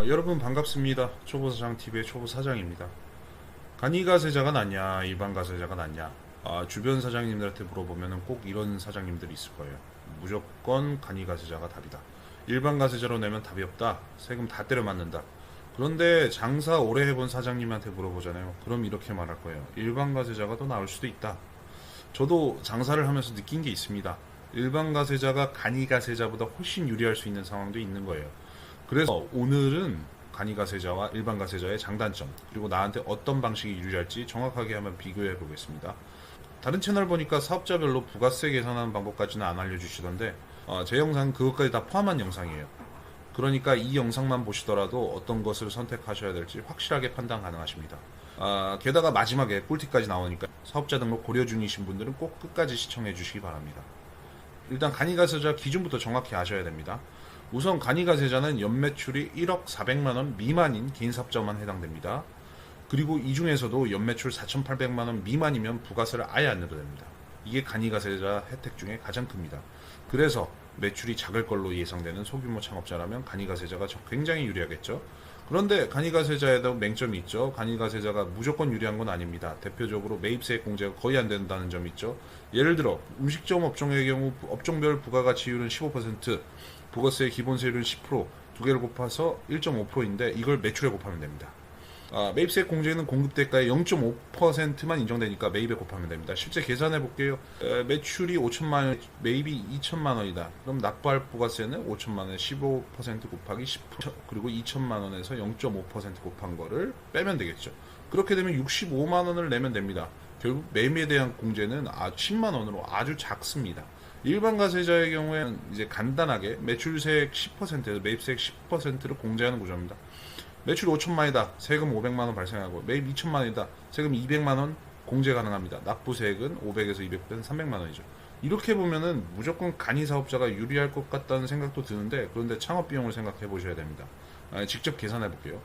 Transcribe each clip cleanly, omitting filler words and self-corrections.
여러분 반갑습니다. 초보사장TV의 초보사장입니다. 간이가세자가 낫냐 일반 가세자가 낫냐, 주변 사장님들한테 물어보면 꼭 이런 사장님들이 있을 거예요. 무조건 간이가세자가 답이다. 일반 가세자로 내면 답이 없다. 세금 다 때려 맞는다. 그런데 장사 오래 해본 사장님한테 물어보잖아요. 그럼 이렇게 말할 거예요. 일반 가세자가 더 나을 수도 있다. 저도 장사를 하면서 느낀 게 있습니다. 일반 가세자가 간이가세자보다 훨씬 유리할 수 있는 상황도 있는 거예요. 그래서 오늘은 간이가세자와 일반 가세자의 장단점, 그리고 나한테 어떤 방식이 유리할지 정확하게 한번 비교해 보겠습니다. 다른 채널 보니까 사업자별로 부가세 계산하는 방법까지는 안 알려주시던데, 제 영상은 그것까지 다 포함한 영상이에요. 그러니까 이 영상만 보시더라도 어떤 것을 선택하셔야 될지 확실하게 판단 가능하십니다. 게다가 마지막에 꿀팁까지 나오니까 사업자 등록 고려 중이신 분들은 꼭 끝까지 시청해 주시기 바랍니다. 일단 간이가세자 기준부터 정확히 아셔야 됩니다. 우선 간이가세자는 연매출이 1억 400만원 미만인 개인사업자만 해당됩니다. 그리고 이 중에서도 연매출 4,800만원 미만이면 부가세를 아예 안 내도 됩니다. 이게 간이가세자 혜택 중에 가장 큽니다. 그래서 매출이 작을 걸로 예상되는 소규모 창업자라면 간이가세자가 굉장히 유리하겠죠. 그런데 간이가세자에도 맹점이 있죠. 간이가세자가 무조건 유리한 건 아닙니다. 대표적으로 매입세액 공제가 거의 안 된다는 점이 있죠. 예를 들어 음식점 업종의 경우 업종별 부가가치율은 15%, 부가세 기본세율은 10%, 두 개를 곱해서 1.5%인데 이걸 매출에 곱하면 됩니다. 매입세액 공제는 공급대가의 0.5%만 인정되니까 매입에 곱하면 됩니다. 실제 계산해 볼게요. 매출이 5천만 원, 매입이 2천만 원이다. 그럼 납부할 부가세는 5천만 원에 15% 곱하기 10%, 그리고 2천만 원에서 0.5% 곱한 거를 빼면 되겠죠. 그렇게 되면 65만 원을 내면 됩니다. 결국 매입에 대한 공제는 10만 원으로 아주 작습니다. 일반 가세자의 경우에는 이제 간단하게 매출세액 10%에서 매입세액 10%를 공제하는 구조입니다. 매출 5천만이다. 세금 500만원 발생하고, 매입 2천만원이다. 세금 200만원 공제 가능합니다. 납부세액은 500에서 200은 300만원이죠. 이렇게 보면은 무조건 간이사업자가 유리할 것 같다는 생각도 드는데, 그런데 창업비용을 생각해 보셔야 됩니다. 직접 계산해 볼게요.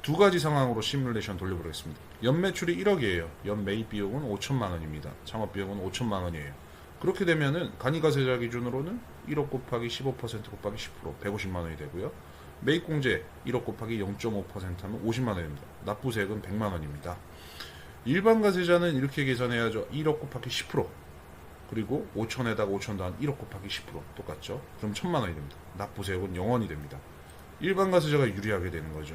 두 가지 상황으로 시뮬레이션 돌려보겠습니다. 연매출이 1억이에요. 연매입비용은 5천만원입니다. 창업비용은 5천만원이에요. 그렇게 되면은 간이가세자 기준으로는 1억 곱하기 15% 곱하기 10% 150만원이 되고요. 매입공제 1억 곱하기 0.5% 하면 50만원입니다. 납부세액은 100만원입니다. 일반 가세자는 이렇게 계산해야죠. 1억 곱하기 10%, 그리고 5천에다가 5천 더한 1억 곱하기 10% 똑같죠. 그럼 1000만원이 됩니다. 납부세액은 0원이 됩니다. 일반 가세자가 유리하게 되는 거죠.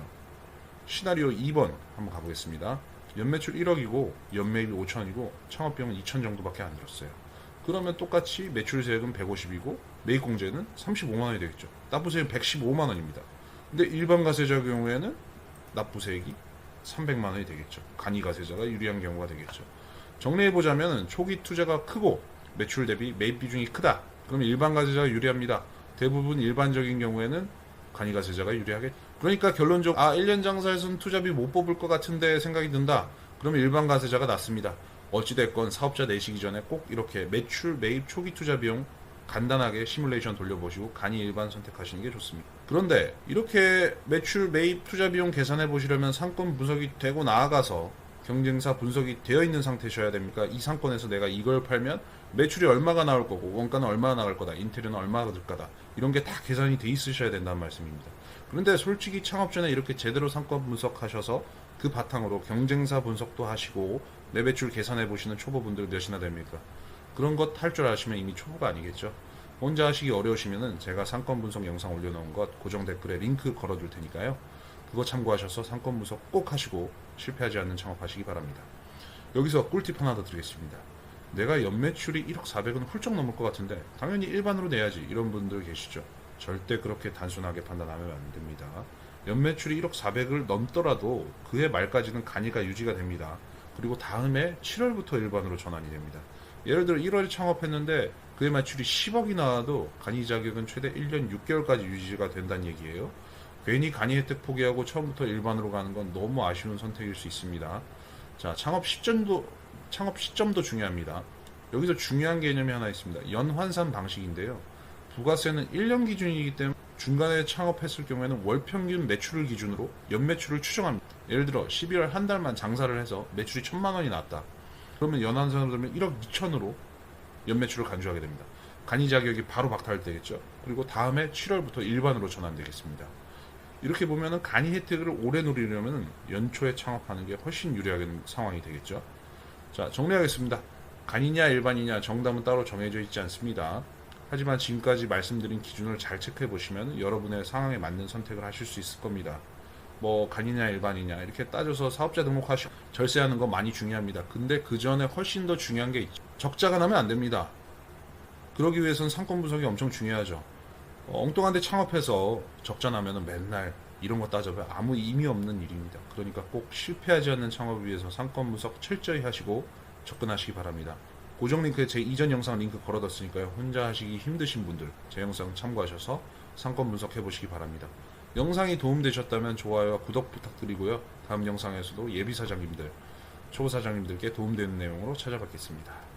시나리오 2번 한번 가보겠습니다. 연매출 1억이고 연매입이 5천이고 창업비용은 2천 정도밖에 안 들었어요. 그러면 똑같이 매출세액은 150이고 매입공제는 35만원이 되겠죠. 납부세액은 115만원입니다. 근데 일반 가세자 경우에는 납부세액이 300만원이 되겠죠. 간이가세자가 유리한 경우가 되겠죠. 정리해보자면 초기 투자가 크고 매출 대비 매입 비중이 크다. 그러면 일반 가세자가 유리합니다. 대부분 일반적인 경우에는 간이가세자가 유리하겠죠. 그러니까 결론적으로 1년 장사에서는 투자비 못 뽑을 것 같은데 생각이 든다. 그러면 일반 가세자가 낫습니다. 어찌됐건 사업자 내시기 전에 꼭 이렇게 매출, 매입, 초기 투자 비용 간단하게 시뮬레이션 돌려보시고 간이 일반 선택하시는 게 좋습니다. 그런데 이렇게 매출, 매입, 투자 비용 계산해 보시려면 상권 분석이 되고 나아가서 경쟁사 분석이 되어 있는 상태셔야 됩니까? 이 상권에서 내가 이걸 팔면 매출이 얼마가 나올 거고 원가는 얼마나 나갈 거다, 인테리어는 얼마가 들 거다, 이런 게 다 계산이 돼 있으셔야 된다는 말씀입니다. 그런데 솔직히 창업 전에 이렇게 제대로 상권 분석하셔서 그 바탕으로 경쟁사 분석도 하시고 매매출 계산해 보시는 초보분들 몇이나 됩니까? 그런 것 할 줄 아시면 이미 초보가 아니겠죠. 혼자 하시기 어려우시면은 제가 상권 분석 영상 올려놓은 것 고정 댓글에 링크 걸어둘 테니까요. 그거 참고하셔서 상권 분석 꼭 하시고 실패하지 않는 창업하시기 바랍니다. 여기서 꿀팁 하나 더 드리겠습니다. 내가 연매출이 1억 400은 훌쩍 넘을 것 같은데 당연히 일반으로 내야지, 이런 분들 계시죠. 절대 그렇게 단순하게 판단하면 안 됩니다. 연매출이 1억 400을 넘더라도 그해 말까지는 간이가 유지가 됩니다. 그리고 다음에 7월부터 일반으로 전환이 됩니다. 예를 들어 1월에 창업했는데 그해 매출이 10억이 나와도 간이 자격은 최대 1년 6개월까지 유지가 된다는 얘기예요. 괜히 간이 혜택 포기하고 처음부터 일반으로 가는 건 너무 아쉬운 선택일 수 있습니다. 자, 창업 시점도 중요합니다. 여기서 중요한 개념이 하나 있습니다. 연환산 방식인데요. 부가세는 1년 기준이기 때문에 중간에 창업했을 경우에는 월평균 매출을 기준으로 연매출을 추정합니다. 예를 들어 12월 한 달만 장사를 해서 매출이 1000만 원이 났다. 그러면 연환산으로 들면 1억 2천으로 연매출을 간주하게 됩니다. 간이 자격이 바로 박탈되겠죠. 그리고 다음에 7월부터 일반으로 전환되겠습니다. 이렇게 보면은 간이 혜택을 오래 누리려면 연초에 창업하는 게 훨씬 유리한 상황이 되겠죠. 자, 정리하겠습니다. 간이냐 일반이냐 정답은 따로 정해져 있지 않습니다. 하지만 지금까지 말씀드린 기준을 잘 체크해 보시면 여러분의 상황에 맞는 선택을 하실 수 있을 겁니다. 뭐 간이냐 일반이냐 이렇게 따져서 사업자 등록하시고 절세하는 거 많이 중요합니다. 근데 그 전에 훨씬 더 중요한 게 있죠. 적자가 나면 안 됩니다. 그러기 위해서는 상권 분석이 엄청 중요하죠. 엉뚱한 데 창업해서 적자 나면은 맨날 이런 거 따져봐야 아무 의미 없는 일입니다. 그러니까 꼭 실패하지 않는 창업을 위해서 상권 분석 철저히 하시고 접근하시기 바랍니다. 고정 링크에 제 이전 영상 링크 걸어뒀으니까요. 혼자 하시기 힘드신 분들 제 영상 참고하셔서 상권 분석해 보시기 바랍니다. 영상이 도움되셨다면 좋아요와 구독 부탁드리고요. 다음 영상에서도 예비 사장님들, 초보 사장님들께 도움되는 내용으로 찾아뵙겠습니다.